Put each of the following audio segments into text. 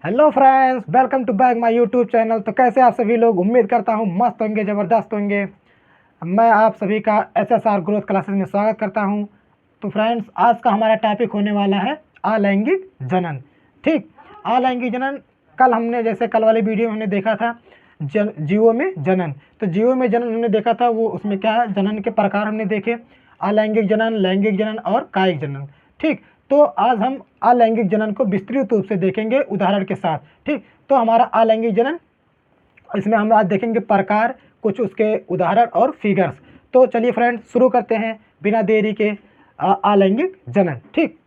Hello friends, welcome to back my YouTube channel. तो कैसे आप सभी लोग, उम्मीद करता हूँ मस्त होंगे, ज़बरदस्त होंगे। मैं आप सभी का एसएसआर ग्रोथ क्लासेस में स्वागत करता हूँ। तो फ्रेंड्स, आज का हमारा टॉपिक होने वाला है अलैंगिक जनन। ठीक, अलैंगिक जनन कल वाली वीडियो में हमने देखा था जीवों में जनन। तो जीवों में जनन हमने देखा था, वो उसमें क्या है, जनन के प्रकार हमने देखे, अलैंगिक जनन, लैंगिक जनन और कायिक जनन। ठीक, तो आज हम अलैंगिक जनन को विस्तृत रूप से देखेंगे उदाहरण के साथ। ठीक, तो हमारा अलैंगिक जनन, इसमें हम आज देखेंगे प्रकार, कुछ उसके उदाहरण और फिगर्स। तो चलिए फ्रेंड्स, शुरू करते हैं बिना देरी के अलैंगिक जनन। ठीक,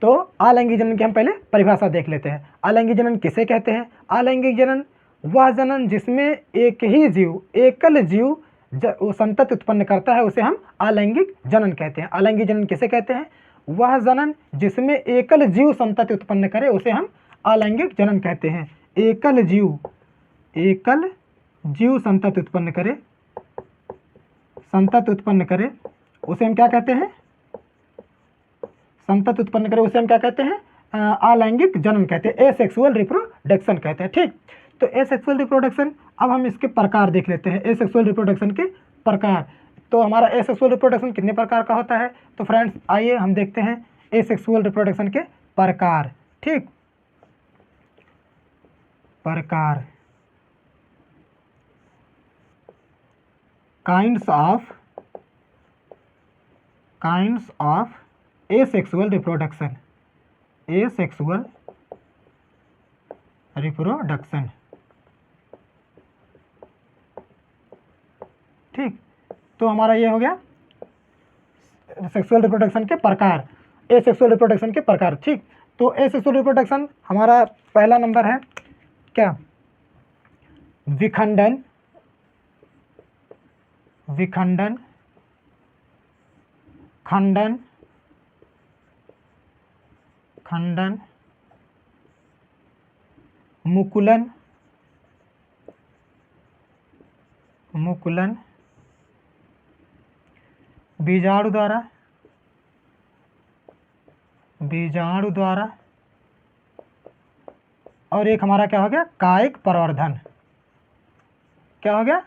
तो अलैंगिक जनन की हम पहले परिभाषा देख लेते हैं। अलैंगिक जनन किसे कहते हैं? अलैंगिक जनन वह जनन जिसमें एक ही जीव, एकल जीव वो संतति उत्पन्न करता है, उसे हम अलैंगिक जनन कहते हैं। अलैंगिक जनन किसे कहते हैं? वह जनन जिसमें एकल जीव संतति उत्पन्न करे, उसे हम अलैंगिक जनन कहते हैं। एकल जीव संतति उत्पन्न करे, उसे हम क्या कहते हैं? संतति उत्पन्न करे, उसे हम क्या कहते हैं? अलैंगिक जनन कहते हैं, एसेक्सुअल रिप्रोडक्शन कहते हैं। ठीक, तो एसेक्सुअल रिप्रोडक्शन, अब हम इसके प्रकार देख लेते हैं। एसेक्सुअल रिप्रोडक्शन के प्रकार, तो हमारा एसेक्सुअल रिप्रोडक्शन कितने प्रकार का होता है? तो फ्रेंड्स, आइए हम देखते हैं एसेक्सुअल रिप्रोडक्शन के प्रकार। ठीक, प्रकार, काइंड्स ऑफ एसेक्सुअल रिप्रोडक्शन। ठीक, तो हमारा ये हो गया सेक्सुअल रिप्रोडक्शन के प्रकार, एसेक्सुअल रिप्रोडक्शन के प्रकार। ठीक, तो एसेक्सुअल रिप्रोडक्शन हमारा पहला नंबर है क्या? विखंडन, खंडन, मुकुलन, बीजाणु द्वारा, और एक हमारा क्या हो गया? कायिक प्रवर्धन। क्या हो गया?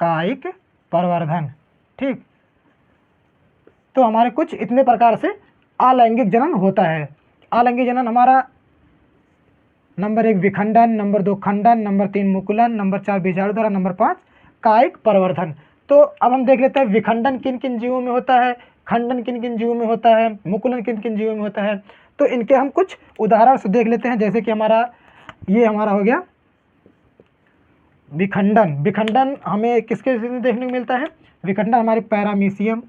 कायिक प्रवर्धन। ठीक, तो हमारे कुछ इतने प्रकार से अलैंगिक जनन होता है। अलैंगिक जनन हमारा नंबर 1 विखंडन, नंबर 2 खंडन, नंबर 3 मुकुलन, नंबर 4 बीजाणु द्वारा, नंबर 5 कायिक प्रवर्धन। तो अब हम देख लेते हैं विखंडन किन किन जीवों में होता है, खंडन किन किन जीवों में होता है, मुकुलन किन किन जीवों में होता है। तो इनके हम कुछ उदाहरण से देख लेते हैं। जैसे कि ये हमारा हो गया विखंडन। विखंडन हमें किसके देखने को मिलता है? विखंडन हमारे पैरामीशियम,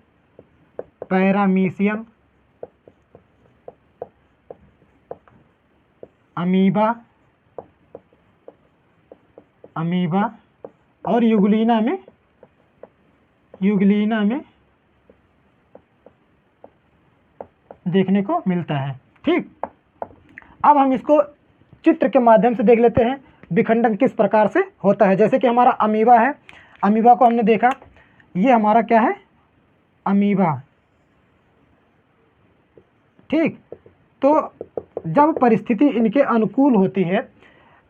अमीबा और यूग्लिना में देखने को मिलता है। ठीक, अब हम इसको चित्र के माध्यम से देख लेते हैं विखंडन किस प्रकार से होता है। जैसे कि हमारा अमीबा है, अमीबा को हमने देखा, ये हमारा क्या है? अमीबा। ठीक, तो जब परिस्थिति इनके अनुकूल होती है,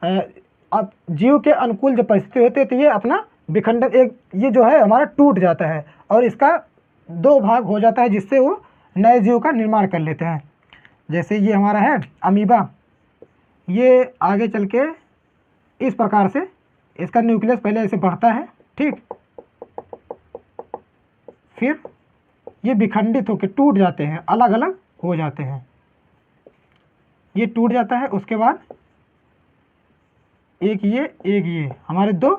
अब जीव के अनुकूल जब परिस्थिति होती है, तो ये अपना विखंडन, ये जो है हमारा टूट जाता है और इसका 2 भाग हो जाता है, जिससे वो नए जीव का निर्माण कर लेते हैं। जैसे ये हमारा है अमीबा, ये आगे चल के इस प्रकार से इसका न्यूक्लियस पहले ऐसे बढ़ता है। ठीक, फिर ये विखंडित होकर टूट जाते हैं, अलग अलग हो जाते हैं। ये टूट जाता है, उसके बाद एक ये हमारे 2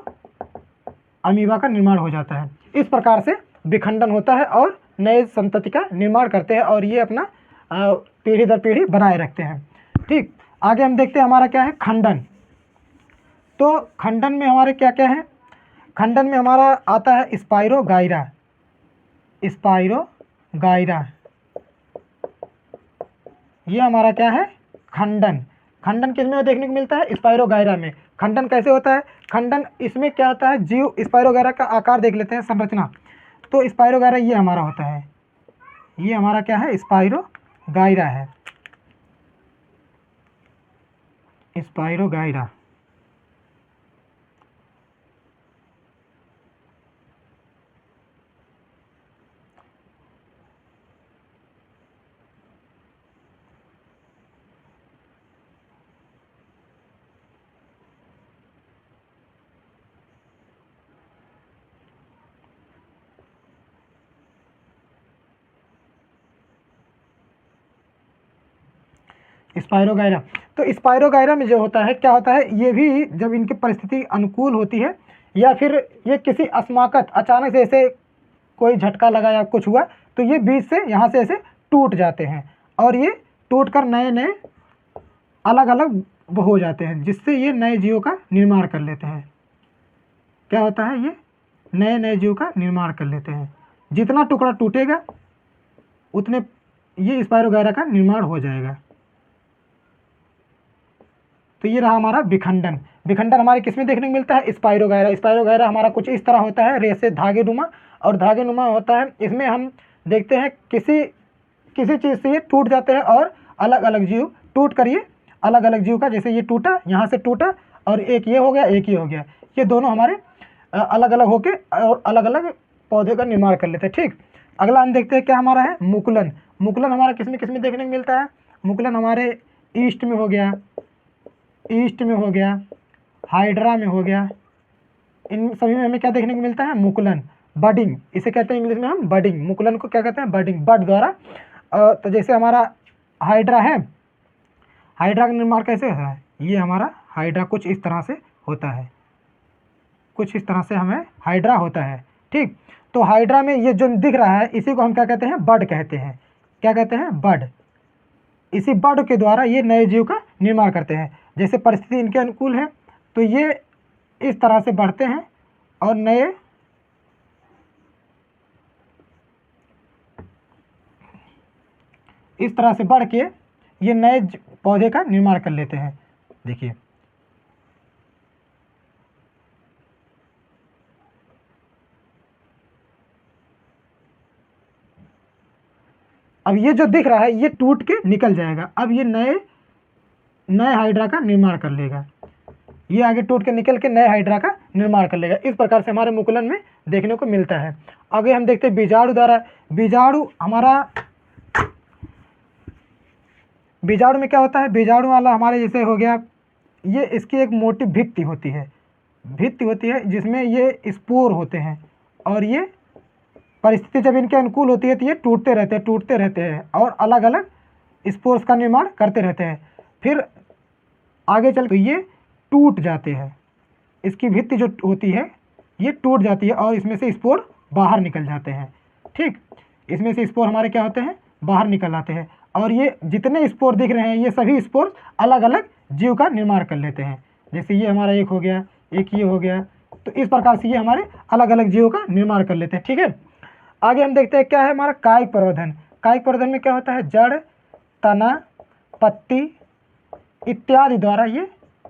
अमीबा का निर्माण हो जाता है। इस प्रकार से विखंडन होता है और नए संतति का निर्माण करते हैं और ये अपना पीढ़ी दर पीढ़ी बनाए रखते हैं। ठीक, आगे हम देखते हैं हमारा क्या है? खंडन। तो खंडन में हमारे क्या क्या है? खंडन में हमारा आता है स्पाइरोगाइरा। ये हमारा क्या है? खंडन। खंडन किस में देखने को मिलता है? स्पाइरोगाइरा में। खंडन कैसे होता है? खंडन, इसमें क्या होता है? जीव स्पाइरोगाइरा का आकार देख लेते हैं, संरचना। तो स्पाइरोगाइरा ये हमारा होता है, ये हमारा क्या है, स्पाइरोगाइरा है, स्पाइरोगाइरा। स्पाइरोगाइरा, तो स्पाइरोगाइरा में जो होता है, क्या होता है, ये भी जब इनकी परिस्थिति अनुकूल होती है या फिर ये किसी अस्माकत अचानक से ऐसे कोई झटका लगा या कुछ हुआ, तो ये बीज से यहाँ से ऐसे टूट जाते हैं और ये टूट कर नए नए अलग अलग हो जाते हैं, जिससे ये नए जीवों का निर्माण कर लेते हैं। क्या होता है, ये नए नए जीवों का निर्माण कर लेते हैं। जितना टुकड़ा टूटेगा उतने ये स्पाइरोगाइरा का निर्माण हो जाएगा। तो ये रहा हमारा विखंडन। विखंडन हमारे किस में देखने को मिलता है, स्पाइरोगाइरा। स्पाइरोगाइरा हमारा कुछ इस तरह होता है, रेसे धागेनुमा और धागेनुमा होता है। इसमें हम देखते हैं किसी चीज़ से ये टूट जाते हैं और अलग अलग जीव टूट कर ये अलग अलग जीव का, जैसे ये टूटा, यहाँ से टूटा और एक ये हो गया, एक ये हो गया, ये दोनों हमारे अलग अलग होके और अलग अलग पौधे का निर्माण कर लेते हैं। ठीक, अगला हम देखते हैं क्या हमारा है, मुकुलन। मुकुलन हमारा किस में देखने को मिलता है, मुकुलन हमारे ईस्ट में हो गया, ईस्ट में हो गया, हाइड्रा में हो गया, इन सभी में हमें क्या देखने को मिलता है, मुकुलन। बडिंग इसे कहते हैं इंग्लिश में हम, बडिंग। मुकुलन को क्या कहते हैं, बडिंग, बड द्वारा। तो जैसे हमारा हाइड्रा है, हाइड्रा का निर्माण कैसे होता है, ये हमारा हाइड्रा कुछ इस तरह से होता है, कुछ इस तरह से हमें हाइड्रा होता है। ठीक, तो हाइड्रा में ये जो दिख रहा है इसी को हम क्या कहते हैं, बड कहते हैं। क्या कहते हैं, बड। इसी बड के द्वारा ये नए जीव का निर्माण करते हैं। जैसे परिस्थिति इनके अनुकूल है तो ये इस तरह से बढ़ते हैं और नए इस तरह से बढ़ के ये नए पौधे का निर्माण कर लेते हैं। देखिए, अब ये जो दिख रहा है ये टूट के निकल जाएगा, अब ये नए हाइड्रा का निर्माण कर लेगा, ये आगे टूट के निकल के नए हाइड्रा का निर्माण कर लेगा। इस प्रकार से हमारे मुकुलन में देखने को मिलता है। आगे हम देखते हैं बीजाणु द्वारा। बीजाणु हमारा, बीजाणु में क्या होता है, बीजाणु वाला हमारे जैसे हो गया, ये इसकी एक मोटी भित्ति होती है, भित्ति होती है जिसमें ये स्पोर होते हैं और ये परिस्थिति जब इनके अनुकूल होती है तो ये टूटते रहते हैं और अलग अलग स्पोर्स का निर्माण करते रहते हैं। फिर आगे चल तो ये टूट जाते हैं, इसकी भित्ति जो होती है ये टूट जाती है और इसमें से स्पोर बाहर निकल जाते हैं। ठीक, इसमें से स्पोर हमारे क्या होते हैं, बाहर निकल आते हैं और ये जितने स्पोर दिख रहे हैं ये सभी स्पोर अलग अलग जीव का निर्माण कर लेते हैं। जैसे ये हमारा एक हो गया, एक ये हो गया, तो इस प्रकार से ये हमारे अलग अलग जीवों का निर्माण कर लेते हैं। ठीक है, आगे हम देखते हैं क्या है हमारा कायिक प्रवर्धन। कायिक प्रवर्धन में क्या होता है, जड़, तना, पत्ती इत्यादि द्वारा ये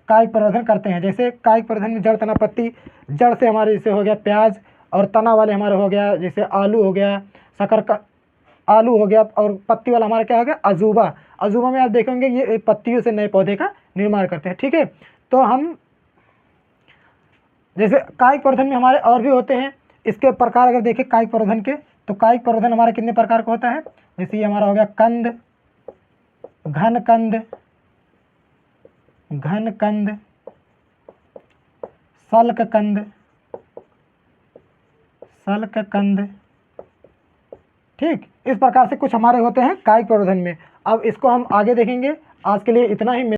कायिक प्रवर्धन करते हैं। जैसे कायिक प्रवर्धन में जड़, तना, पत्ती, जड़ से हमारे जैसे हो गया प्याज और तना वाले हमारे हो गया जैसे आलू हो गया, शक्कर का आलू हो गया, और पत्ती वाला हमारा क्या हो गया, अजूबा। अजूबा में आप देखेंगे ये पत्तियों से नए पौधे का निर्माण करते हैं। ठीक है, तो हम जैसे कायिक प्रवर्धन में हमारे और भी होते हैं, इसके प्रकार अगर देखें कायिक प्रवर्धन के, तो कायिक प्रवर्धन हमारा कितने प्रकार का होता है, जैसे ये हमारा हो गया कंद, घन कंद, घन कंद, सल्क कंद, सल्क कंद। ठीक, इस प्रकार से कुछ हमारे होते हैं कायिक प्रवर्धन में। अब इसको हम आगे देखेंगे, आज के लिए इतना ही।